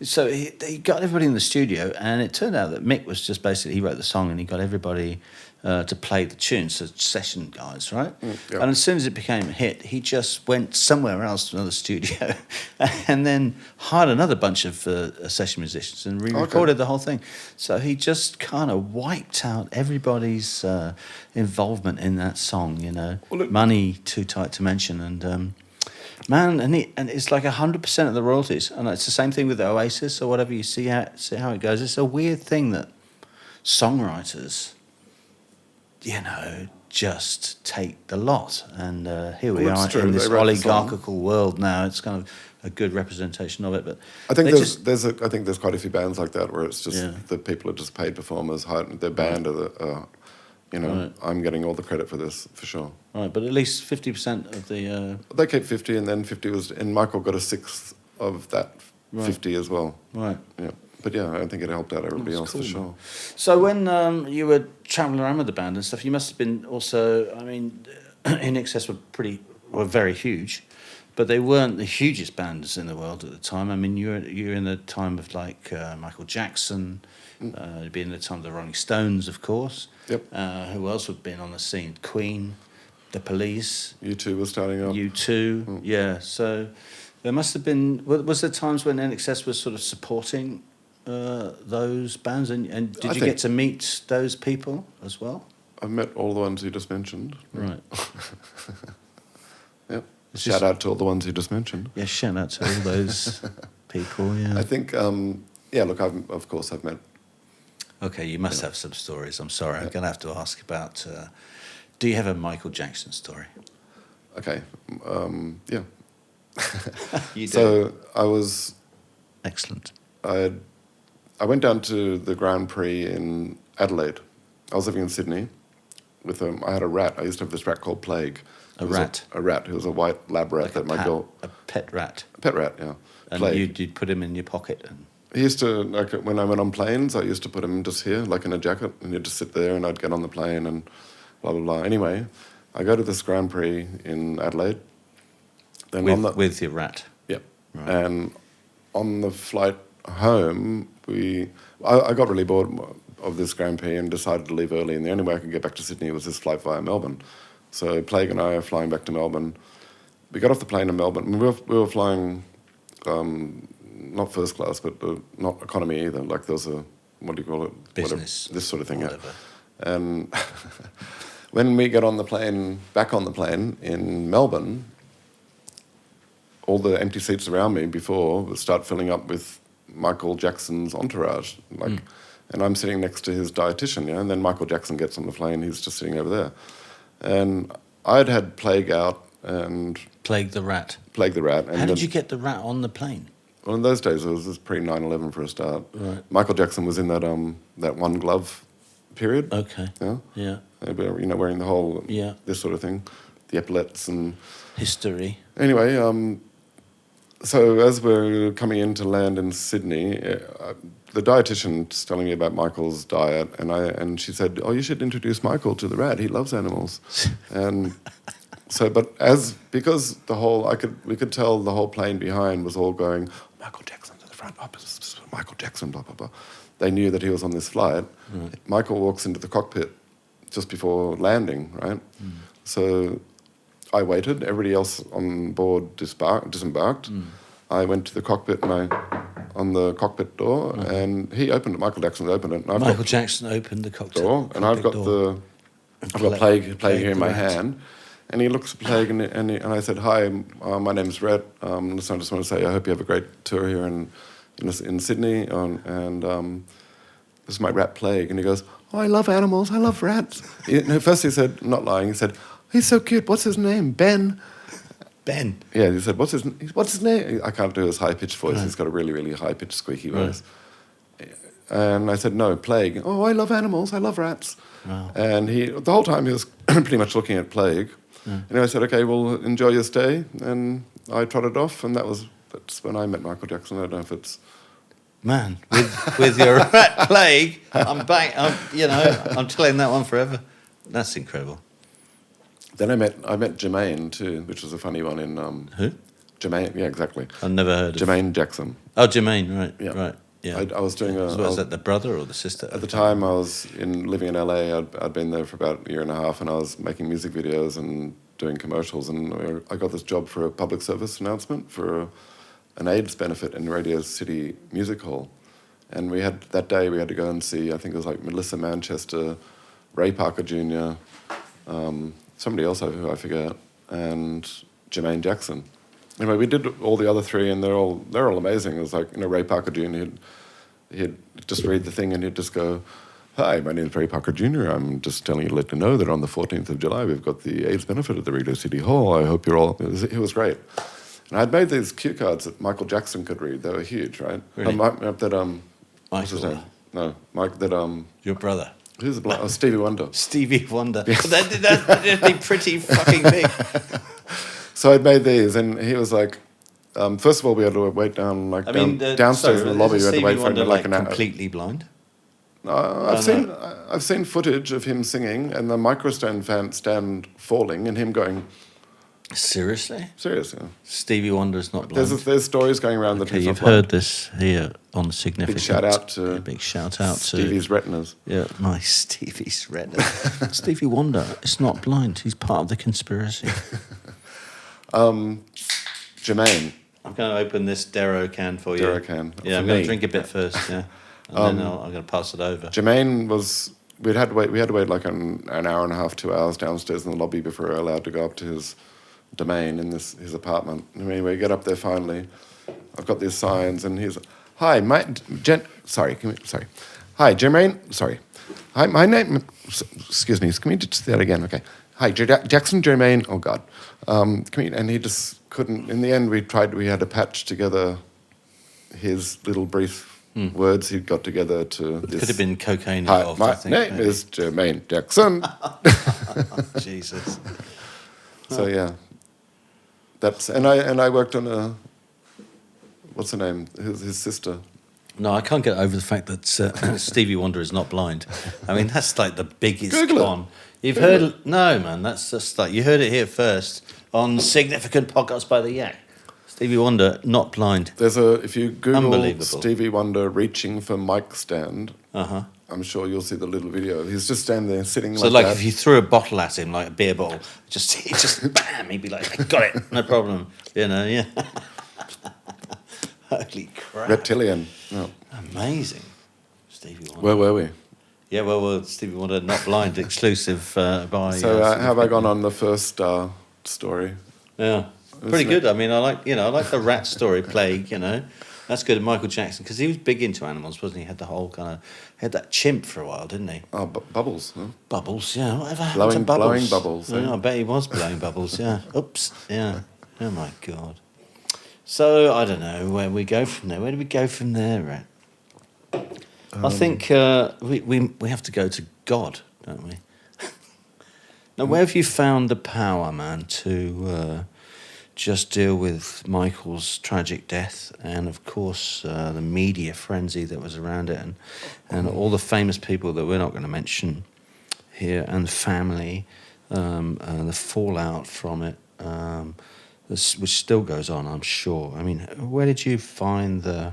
So he got everybody in the studio, and it turned out that Mick was just basically, he wrote the song and he got everybody to play the tune, so session guys, right? Yeah. And as soon as it became a hit, he just went somewhere else to another studio and then hired another bunch of session musicians and re-recorded the whole thing. So he just kind of wiped out everybody's involvement in that song, you know. Well, look, Money too tight to mention, and... Man, and it's like 100% of the royalties, and it's the same thing with the Oasis or whatever. You see how it goes. It's a weird thing that songwriters, you know, just take the lot. And here we are in this oligarchical world now. It's kind of a good representation of it. But I think I think there's quite a few bands like that where it's just the people are just paid performers. Their band are you know, right. I'm getting all the credit for this, for sure. Right, but at least 50% of the... They kept 50, and then 50 was... And Michael got a sixth of that 50 as well. Right. Yeah. But yeah, I think it helped out everybody else, cool, for sure. So when you were travelling around with the band and stuff, you must have been also... I mean, INXS were very huge, but they weren't the hugest bands in the world at the time. I mean, you're in the time of, like, Michael Jackson... being the time of the Rolling Stones, of course. Yep. Who else had been on the scene? Queen, The Police. U2 was starting up. U2, yeah. So there must have been... Was there times when INXS was sort of supporting those bands? And did you get to meet those people as well? I've met all the ones you just mentioned. Right. Yep. Shout out to all the ones you just mentioned. Yeah, shout out to all those people, yeah. I think, look, of course I've met... Okay, you must have some stories. I'm sorry, I'm going to have to ask about... do you have a Michael Jackson story? Okay, yeah. You do? So I was... Excellent. I went down to the Grand Prix in Adelaide. I was living in Sydney with I had a rat. I used to have this rat called Plague. A rat? A rat. He was a white lab rat Like that my girl... A pet rat? A pet rat, yeah. And Plague. you'd put him in your pocket? And... He used to, like, when I went on planes, I used to put him just here, like in a jacket, and he'd just sit there, and I'd get on the plane, and blah, blah, blah. Anyway, I go to this Grand Prix in Adelaide. Then with your rat? Yeah. Right. And on the flight home, I got really bored of this Grand Prix and decided to leave early, and the only way I could get back to Sydney was this flight via Melbourne. So Plague and I are flying back to Melbourne. We got off the plane in Melbourne. We were flying... not first class, but not economy either. Like there was a, what do you call it? Business. This sort of thing, whatever. Yeah. And when we get on the plane, back on the plane in Melbourne, all the empty seats around me before would start filling up with Michael Jackson's entourage. Like, and I'm sitting next to his dietitian, and then Michael Jackson gets on the plane, he's just sitting over there. And I'd had Plague out and... Plague the rat. Plague the rat. And how did you get the rat on the plane? Well, in those days, it was pre-9/11 for a start. Right. Michael Jackson was in that one glove period. Okay. Yeah. Yeah. Wearing the whole Yeah. this sort of thing, the epaulets and history. Anyway, so as we're coming in to land in Sydney, the dietitian's telling me about Michael's diet, and she said, "Oh, you should introduce Michael to the rat. He loves animals." And so, because we could tell the whole plane behind was all going, Michael Jackson's at the front, Michael Jackson, blah, blah, blah. They knew that he was on this flight. Right. Michael walks into the cockpit just before landing, right? Mm. So I waited. Everybody else on board disembarked. Mm. I went to the cockpit on the cockpit door, and he opened it. Michael Jackson opened it. And Michael Jackson opened the cockpit door, and I've got Plague here in my hand. And he looks at Plague, and I said, "Hi, my name's Rhett. So I just want to say I hope you have a great tour here in Sydney. And this is my rat Plague." And he goes, "Oh, I love animals. I love rats." First he said, not lying, he said, "He's so cute. What's his name? Ben." Ben. Yeah, he said, "What's his name?" I can't do his high-pitched voice. He's got a really, really high-pitched, squeaky voice. And I said, "No, Plague." "Oh, I love animals. I love rats." Wow. And the whole time he was pretty much looking at Plague. And I said, "Okay, well, enjoy your stay." And I trotted off, and that's when I met Michael Jackson. I don't know if it's... Man, with your rat Plague, I'm back. I'm telling that one forever. That's incredible. Then I met Jermaine too, which was a funny one in... Who? Jermaine, yeah, exactly. I've never heard of... Jermaine Jackson. Oh, Jermaine, right, yeah. Right. Yeah. I was doing was that the brother or the sister? At the time, I was living in LA. I'd been there for about a year and a half, and I was making music videos and doing commercials. And I got this job for a public service announcement for an AIDS benefit in Radio City Music Hall. And that day we had to go and see, I think it was like Melissa Manchester, Ray Parker Jr., somebody else who I forget, and Jermaine Jackson. Anyway, we did all the other three, and they're all amazing. It was like, Ray Parker Jr., he'd just read the thing, and he'd just go, "Hi, my name's Ray Parker Jr. I'm just telling you to let you know that on the 14th of July, we've got the AIDS benefit at the Radio City Hall. I hope you're all..." It was great. And I'd made these cue cards that Michael Jackson could read. They were huge, right? Really? What's his name? No, Mike, your brother. Who's the black? Oh, Stevie Wonder. Stevie Wonder. Yes. That'd be pretty fucking big. So I'd made these, and he was like, first of all, we had to wait downstairs in the lobby. We had to wait for him like an hour. Completely blind? I've seen footage of him singing and the microphone stand falling and him going. Seriously? Seriously. Stevie Wonder's not blind. There's stories going around that he's you've not blind. heard this here on Significant. Big shout out to Stevie's retinas. Yeah, my Stevie's retinas. Stevie Wonder is not blind. He's part of the conspiracy. Jermaine. I'm going to open this Darrow can for you. Darrow can. Yeah, I'm going to drink a bit first, yeah. And then I'm going to pass it over. Jermaine was... We had to wait like an hour and a half, 2 hours downstairs in the lobby before we were allowed to go up to his domain in his apartment. Anyway, we get up there finally. I've got these signs, and he's, hi, sorry. Hi, Jermaine, sorry. Hi, my name, excuse me, can we just say that again? Okay. Hi, Jackson, Jermaine, oh God. And he just couldn't, in the end we had to patch together his little brief words he'd got together to this. Could have been cocaine Hi, involved, my I think. name is Jermaine Jackson. Jesus. So yeah, and I worked on what's her name? His sister. No, I can't get over the fact that Stevie Wonder is not blind. I mean, that's like the biggest Google it. con. You've heard... No, man, that's just like... You heard it here first on Significant Podcast by the Yak. Stevie Wonder, not blind. If you Google Unbelievable. Stevie Wonder reaching for mic stand, Uh-huh. I'm sure you'll see the little video. He's just standing there sitting So, like like, that. if you threw a bottle at him, like a beer bottle, just bam, he'd be like, I got it, no problem. You know, yeah. Holy crap. Reptilian. No. Amazing. Stevie Wonder. Where were we? Yeah, well, Stevie Wonder, not blind, exclusive by... So how have I gone on the first story? Yeah, pretty good. I mean, I like the rat story, Plague. You know, that's good. Michael Jackson, because he was big into animals, wasn't he? He had the whole kind of had that chimp for a while, didn't he? Oh, Bubbles. Huh? Bubbles, yeah. Whatever happened to Bubbles? Blowing bubbles. Yeah, I bet he was blowing bubbles. Yeah. Oops. Yeah. Oh my God. So I don't know where we go from there. Where do we go from there, Rat? I think we have to go to God, don't we? Now, where have you found the power, man, to just deal with Michael's tragic death and, of course, the media frenzy that was around it and all the famous people that we're not going to mention here and the family and the fallout from it, which still goes on, I'm sure. I mean, where did you find the...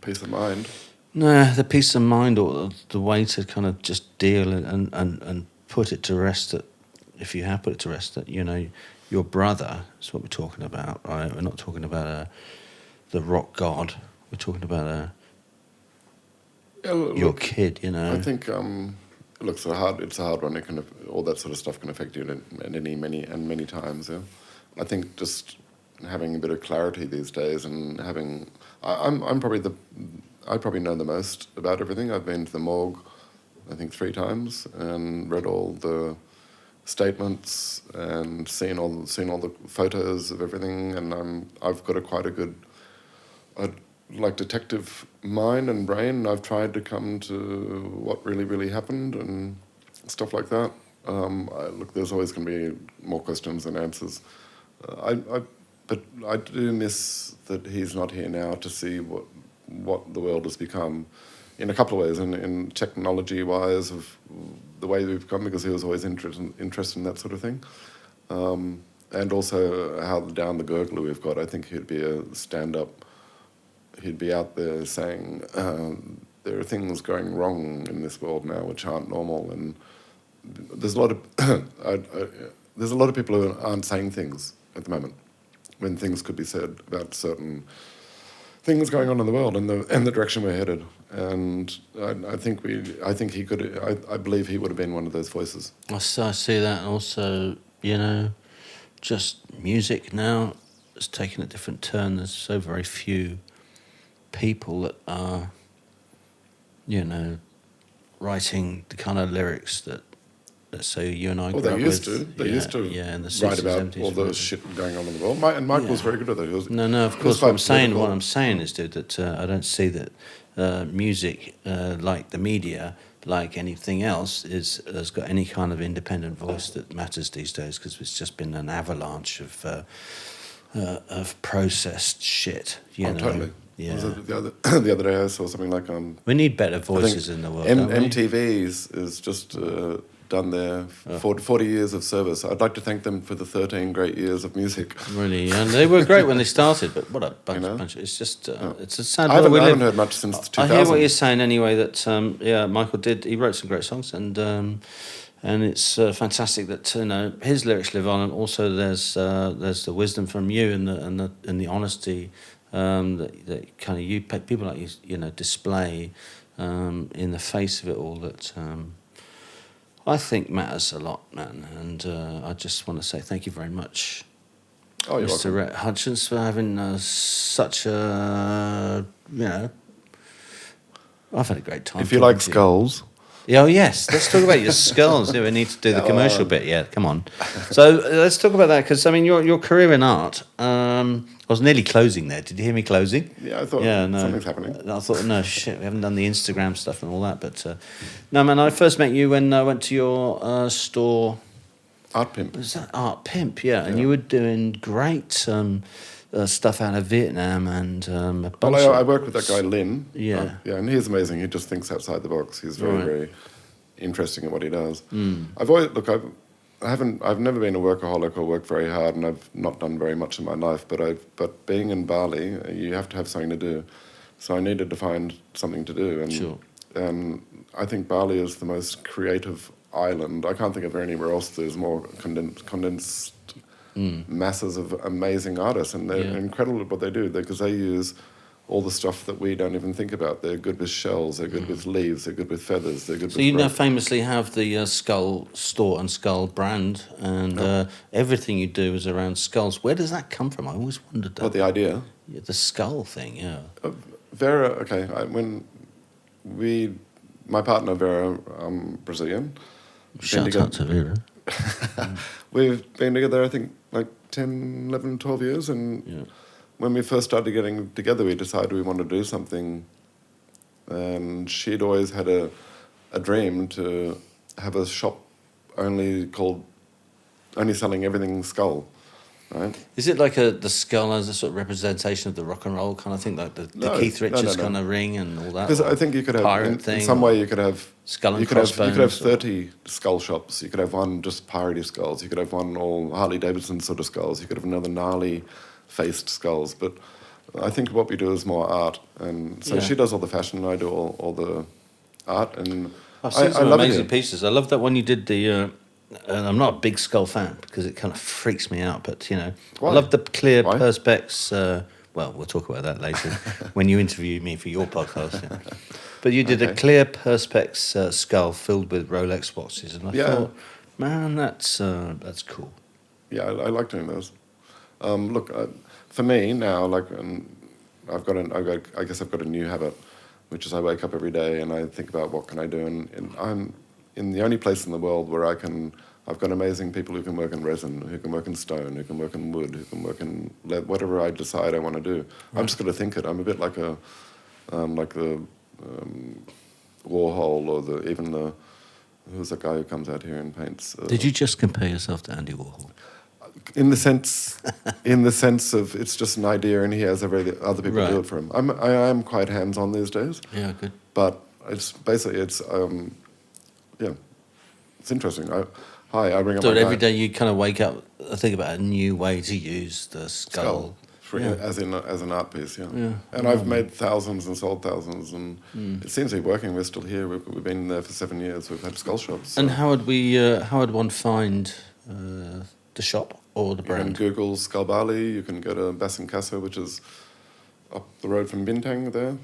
Peace of mind. No, the peace of mind or the way to kind of just deal and put it to rest that, if you have put it to rest, that, you know, your brother is what we're talking about, right? We're not talking about the rock god. We're talking about your kid, you know. I think look, it's a hard one. It can, all that sort of stuff can affect you many times. Yeah, I think just having a bit of clarity these days and having, I probably know the most about everything. I've been to the morgue, I think 3 times, and read all the statements and seen all the photos of everything. And I've got quite a good, like detective mind and brain. And I've tried to come to what really happened and stuff like that. Look, there's always going to be more questions than answers. But I do miss that he's not here now to see what the world has become in a couple of ways, in technology-wise, of the way we've come, because he was always interested in that sort of thing, and also how down the gurgler we've got. I think he'd be a stand-up. He'd be out there saying there are things going wrong in this world now which aren't normal, and there's a lot of people who aren't saying things at the moment when things could be said about certain things going on in the world and the direction we're headed. And I believe he would have been one of those voices. I see that, and also, you know, just music now has taken a different turn. There's so very few people that are, you know, writing the kind of lyrics that, let's say, you and I grew up with. They used to in the 60s, write about 70s, all the shit going on in the world. And Mike was very good at that. No, of course. What I'm saying is, dude, that I don't see that music, like the media, like anything else, has got any kind of independent voice that matters these days, because it's just been an avalanche of processed shit. You know? Totally. Yeah. The other day I saw something like we need better voices in the world. Don't we? MTV's is just done their 40 years of service. I'd like to thank them for the 13 great years of music. Really, and they were great when they started, but what a bunch. It's just, it's a sad world we live. I haven't heard much since 2000. I hear what you're saying anyway, that, Michael he wrote some great songs, and it's fantastic that, you know, his lyrics live on, and also there's the wisdom from you and the honesty that kind of people like you know, display in the face of it all, that I think matters a lot, man. And I just want to say thank you very much Oh, you're Mr. welcome. Rhett Hutchence, for having such a, I've had a great time. If you talking like to skulls, Yeah, oh, yes. Let's talk about your skulls. Yeah, we need to do the commercial bit. Yeah, come on. So let's talk about that because I mean, your career in art. I was nearly closing there. Did you hear me closing? yeah, I thought something's happening. I thought, no, shit, we haven't done the Instagram stuff and all that. But no, man, I first met you when I went to your store. Art Pimp. Was that Art Pimp? Yeah, and you were doing great stuff out of Vietnam and a bunch Well, of... I worked with that guy, Lin. Yeah. Yeah, and he's amazing. He just thinks outside the box. He's very, Right. very interesting at what he does. I've never been a workaholic or worked very hard, and I've not done very much in my life. But being in Bali, you have to have something to do. So I needed to find something to do, and Sure. I think Bali is the most creative island. I can't think of anywhere else there's more condensed masses of amazing artists, and they're incredible at what they do because they use all the stuff that we don't even think about. They're good with shells, they're good with leaves, they're good with feathers, they're good So with you now rope. famously have the Skull store and Skull brand, and everything you do is around skulls. Where does that come from? I always wondered that. What the idea? Yeah, the skull thing, yeah. Vera, okay, my partner Vera, Brazilian. Shout out to Vera. We've been together, I think, like 10, 11, 12 years, and when we first started getting together, we decided we wanted to do something, and she'd always had a dream to have a shop only selling everything skull, right? Is it like the skull as a sort of representation of the rock and roll kind of thing, like the Keith Richards kind of ring and all that? Because I think you could have, pirate in some way, you could have skull and you could have crossbones 30 skull shops. You could have one just piratey skulls. You could have one all Harley Davidson sort of skulls. You could have another gnarly faced skulls. But I think what we do is more art, and so she does all the fashion, and I do all the art, and I've seen some love amazing it. pieces. I love that one you did the. And I'm not a big skull fan because it kind of freaks me out. But Why? I love the clear Why? perspex. Well, we'll talk about that later when you interview me for your podcast. Yeah. But you did a clear perspex skull filled with Rolex watches, and I thought, man, that's cool. Yeah, I like doing those. Look, for me now, like I guess I've got a new habit, which is I wake up every day and I think about what can I do, and I'm in the only place in the world where I've got amazing people who can work in resin, who can work in stone, who can work in wood, who can work in lead, whatever I decide I want to do. Right. I'm just going to think it. I'm a bit like the Warhol or even who's that guy who comes out here and paints? Did you just compare yourself to Andy Warhol? In the sense of it's just an idea, and he has other people do it for him. I am quite hands-on these days. Yeah, good. But it's it's interesting. I bring up So my every guy. day you kind of wake up, think about a new way to use the skull. As an art piece, And I've made thousands and sold thousands, and it seems to be working. We're still here. We've been there for 7 years. We've had skull shops. So. And how would one find the shop or the brand? You can Google Skull Bali. You can go to Basincasa, which is up the road from Bintang there.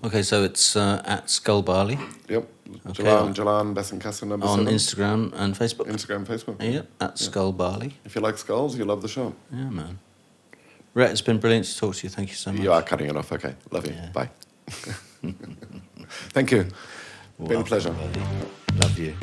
Okay, so it's at Skull Bali. Yep. Okay. Jalan Basincasa number on 7. Instagram and Facebook. Instagram, Facebook. Yeah, at Skull Bali. If you like skulls, you love the shop. Yeah, man. Rhett, it's been brilliant to talk to you. Thank you so much. You are cutting it off. Okay. Love you. Yeah. Bye. Thank you. Been a pleasure. Everybody. Love you.